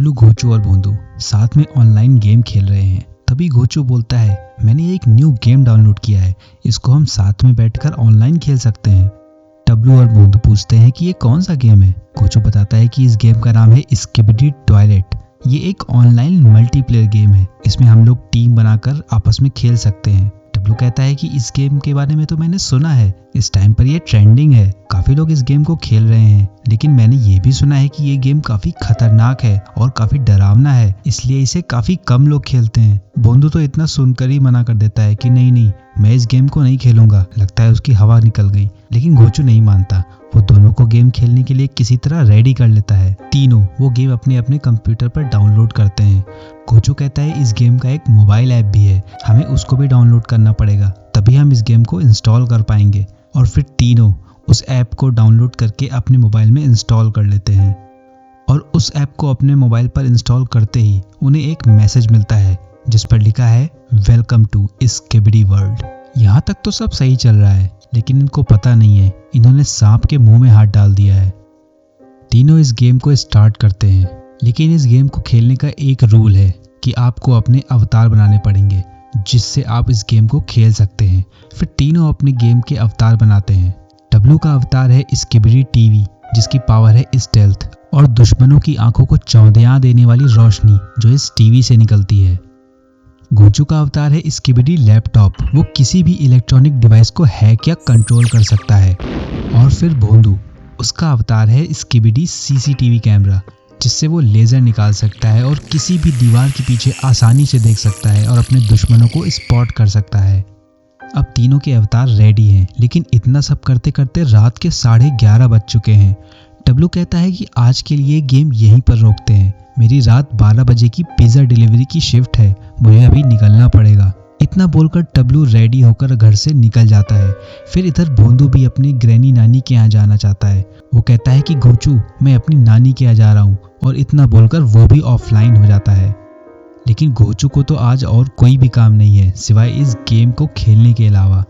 टब्लू, गोचू और भोंदू साथ में ऑनलाइन गेम खेल रहे हैं। तभी गोचू बोलता है, मैंने एक न्यू गेम डाउनलोड किया है, इसको हम साथ में बैठकर ऑनलाइन खेल सकते हैं। टब्लू और भोंदू पूछते हैं कि ये कौन सा गेम है। गोचू बताता है कि इस गेम का नाम है स्किबिडी टॉयलेट। ये एक ऑनलाइन मल्टीप्लेयर गेम है, इसमें हम लोग टीम बनाकर आपस में खेल सकते हैं। टब्लू कहता है कि इस गेम के बारे में तो मैंने सुना है, इस टाइम पर ये ट्रेंडिंग है, काफी लोग इस गेम को खेल रहे हैं, लेकिन मैंने ये भी सुना है कि ये गेम काफी खतरनाक है और काफी डरावना है, इसलिए इसे काफी कम लोग खेलते हैं। भोंदू तो इतना सुनकर ही मना कर देता है कि नहीं, मैं इस गेम को नहीं खेलूंगा, लगता है उसकी हवा निकल गई। लेकिन गोचू नहीं मानता, वो दोनों को गेम खेलने के लिए किसी तरह रेडी कर लेता है। तीनों वो गेम अपने अपने कंप्यूटर पर डाउनलोड करते हैं। गोचू कहता है इस गेम का एक मोबाइल ऐप भी है, हमें उसको भी डाउनलोड करना पड़ेगा, तभी हम इस गेम को इंस्टॉल कर पाएंगे। और फिर तीनों उस ऐप को डाउनलोड करके अपने मोबाइल में इंस्टॉल कर लेते हैं। और उस ऐप को अपने मोबाइल पर इंस्टॉल करते ही उन्हें एक मैसेज मिलता है जिस पर लिखा है वेलकम टू स्किबिडी वर्ल्ड। यहाँ तक तो सब सही चल रहा है, लेकिन इनको पता नहीं है इन्होंने सांप के मुंह में हाथ डाल दिया है। तीनों इस गेम को स्टार्ट करते हैं, लेकिन इस गेम को खेलने का एक रूल है कि आपको अपने अवतार बनाने पड़ेंगे जिससे आप इस गेम को खेल सकते हैं। फिर तीनों अपने गेम के अवतार बनाते हैं। टब्लू का अवतार है स्किबिडी टीवी, जिसकी पावर है स्टेल्थ और दुश्मनों की आंखों को चौंधिया देने वाली रोशनी जो इस टीवी से निकलती है। गोचू का अवतार है स्किबिडी लैपटॉप, वो किसी भी इलेक्ट्रॉनिक डिवाइस को हैक या कंट्रोल कर सकता है। और फिर भोंदू, उसका अवतार है स्किबिडी सीसीटीवी कैमरा, जिससे वो लेज़र निकाल सकता है और किसी भी दीवार के पीछे आसानी से देख सकता है और अपने दुश्मनों को स्पॉट कर सकता है। अब तीनों के अवतार रेडी हैं, लेकिन इतना सब करते करते रात के 11:30 बज चुके हैं। टब्लू कहता है कि आज के लिए गेम यहीं पर रोकते हैं, मेरी रात 12 बजे की पिज़्ज़ा डिलीवरी की शिफ्ट है, मुझे अभी निकलना पड़ेगा। इतना बोलकर टब्लू रेडी होकर घर से निकल जाता है। फिर इधर भोंदू भी अपनी ग्रैनी नानी के यहाँ जाना चाहता है। वो कहता है कि गोचू, मैं अपनी नानी के यहाँ जा रहा हूँ, और इतना बोलकर वो भी ऑफलाइन हो जाता है। लेकिन गोचू को तो आज और कोई भी काम नहीं है सिवाय इस गेम को खेलने के अलावा।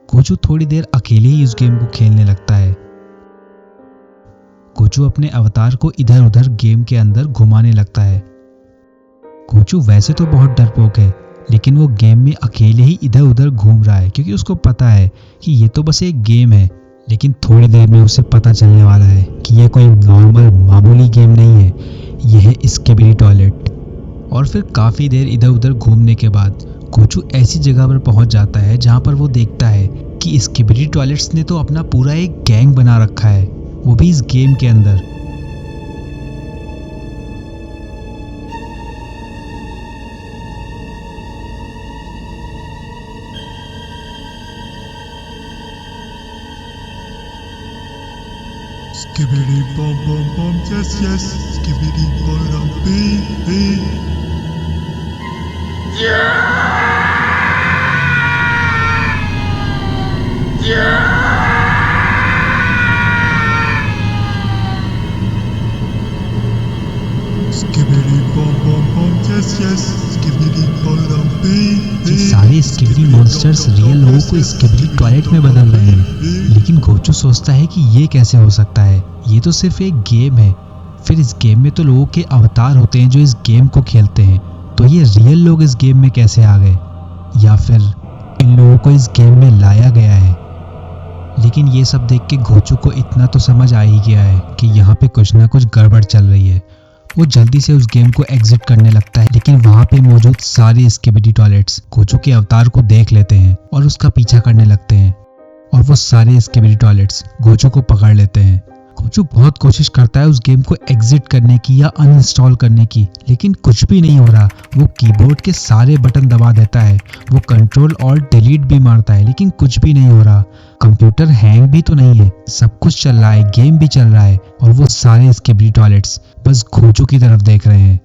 गोचू थोड़ी देर अकेले ही इस गेम को खेलने लगता है। गोचू अपने अवतार को इधर उधर गेम के अंदर घुमाने लगता है। गोचू वैसे तो बहुत डरपोक है, लेकिन वो गेम में अकेले ही इधर उधर घूम रहा है क्योंकि उसको पता है कि ये तो बस एक गेम है। लेकिन थोड़ी देर में उसे पता चलने वाला है कि ये कोई नॉर्मल मामूली गेम नहीं है, यह है स्किबिडी टॉयलेट। और फिर काफ़ी देर इधर उधर घूमने के बाद गोचू ऐसी जगह पर पहुंच जाता है जहां पर वो देखता है कि स्किबिडी टॉयलेट्स ने तो अपना पूरा एक गैंग बना रखा है, वो भी इस गेम के अंदर। Skibidi bum bum bum, yes yes, skibidi bum bum, skibidi bum bum bum, yes yes, skibidi bum bum। ये सारे स्किबिडी मॉन्स्टर्स रियल लोगों को स्किबिडी टॉयलेट में बदल रहे हैं। लेकिन गोचू सोचता है कि ये कैसे हो सकता है, ये तो सिर्फ एक गेम है। फिर इस गेम में तो लोगों के अवतार होते हैं जो इस गेम को खेलते हैं, तो ये रियल लोग इस गेम में कैसे आ गए, या फिर इन लोगों को इस गेम में लाया गया है। लेकिन ये सब देख के गोचू को इतना तो समझ आ ही गया है कि यहाँ पे कुछ ना कुछ गड़बड़ चल रही है। वो जल्दी से उस गेम को एग्जिट करने लगता है, लेकिन वहाँ पे मौजूद सारे स्किबिडी टॉयलेट्स गोचू के अवतार को देख लेते हैं और उसका पीछा करने लगते हैं। और वो सारे स्किबिडी टॉयलेट्स गोचू को पकड़ लेते हैं। गोचू बहुत कोशिश करता है उस गेम को एग्जिट करने की या अनइंस्टॉल करने की, लेकिन कुछ भी नहीं हो रहा। वो कीबोर्ड के सारे बटन दबा देता है, वो कंट्रोल और डिलीट भी मारता है, लेकिन कुछ भी नहीं हो रहा। कंप्यूटर हैंग भी तो नहीं है, सब कुछ चल रहा है, गेम भी चल रहा है, और वो सारे स्किबिडी टॉयलेट्स बस गोचू की तरफ देख रहे हैं।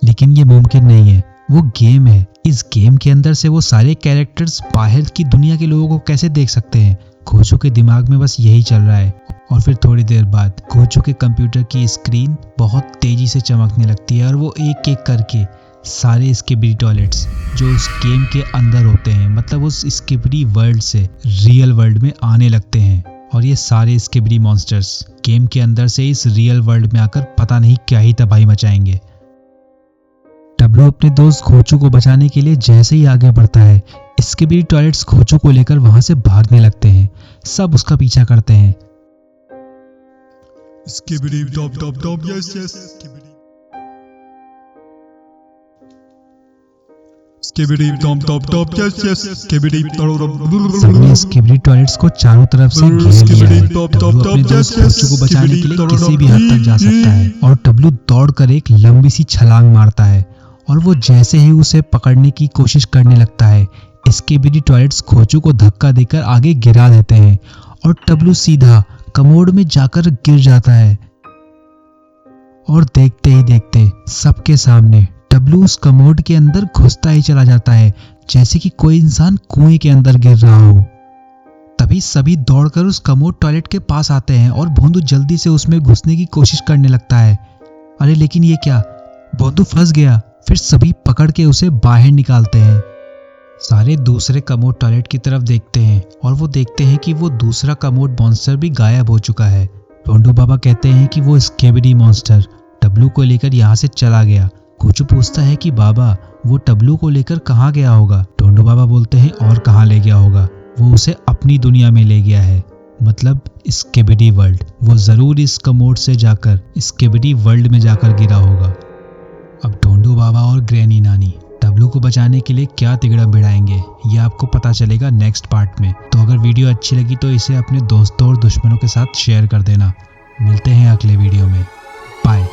लेकिन ये मुमकिन नहीं है, वो गेम है। इस गेम के अंदर से वो सारे कैरेक्टर्स बाहर की दुनिया के लोगों को कैसे देख सकते हैं। गोचू के दिमाग में बस यही चल रहा है। और फिर थोड़ी देर बाद गोचू के कंप्यूटर की स्क्रीन बहुत तेजी से चमकने लगती है और वो एक एक करके सारे स्किबिडी टॉयलेट्स जो उस गेम के अंदर होते हैं, मतलब उस स्किबिडी वर्ल्ड से रियल वर्ल्ड में आने लगते हैं। और ये सारे स्किबिडी मॉन्स्टर्स गेम के अंदर से इस रियल वर्ल्ड में आकर पता नहीं क्या ही तबाही मचाएंगे। डब्लू अपने दोस्त खोचू को बचाने के लिए जैसे ही आगे बढ़ता है, स्किबिडी टॉयलेट्स खोचू को लेकर वहां से भागने लगते हैं। सब उसका पीछा करते हैं। Skibbity dop dop dop, yes yes. Skibbity dop dop dop, yes yes. Skibbity सबने स्किबिडी टॉयलेट्स को चारों तरफ से घेर लिया है। डब्लू अपने दोस्त खोचू को बचाने के लिए किसी भी हद तक जा सकता है और डब्लू दौड़कर एक लंबी सी छलांग मारता है और वो जैसे ही उसे पकड़ने की कोशिश करने लगता है, स्किबिडी टॉयलेट्स खोचू को धक्का देकर आगे गिरा देते हैं और डब्लू सीधा कमोड में जाकर गिर जाता है। और देखते ही देखते सबके सामने डब्लू उस कमोड के अंदर घुसता ही चला जाता है, जैसे कि कोई इंसान कुएं के अंदर गिर रहा हो। तभी सभी दौड़कर उस कमोड टॉयलेट के पास आते हैं और भोंदू जल्दी से उसमें घुसने की कोशिश करने लगता है। अरे लेकिन ये क्या, भोंदू फंस गया। फिर सभी पकड़ के उसे बाहर निकालते हैं। सारे दूसरे कमोड टॉयलेट की तरफ देखते हैं और वो देखते हैं कि वो दूसरा कमोड मॉन्स्टर भी गायब हो चुका है। टोंडू बाबा कहते हैं कि वो स्किबिडी मॉन्स्टर डब्लू को लेकर यहाँ से चला गया। खोचू पूछता है कि बाबा वो डब्लू को लेकर कहाँ गया होगा। टोंडू बाबा बोलते हैं और कहाँ ले गया होगा, वो उसे अपनी दुनिया में ले गया है, मतलब स्किबिडी वर्ल्ड। वो जरूर इस कमोड से जाकर स्किबिडी वर्ल्ड में जाकर गिरा होगा। अब टोंडू बाबा और ग्रैनी नानी डब्लू को बचाने के लिए क्या तिगड़ा भिड़ाएंगे, ये आपको पता चलेगा नेक्स्ट पार्ट में। तो अगर वीडियो अच्छी लगी तो इसे अपने दोस्तों और दुश्मनों के साथ शेयर कर देना। मिलते हैं अगले वीडियो में। बाय।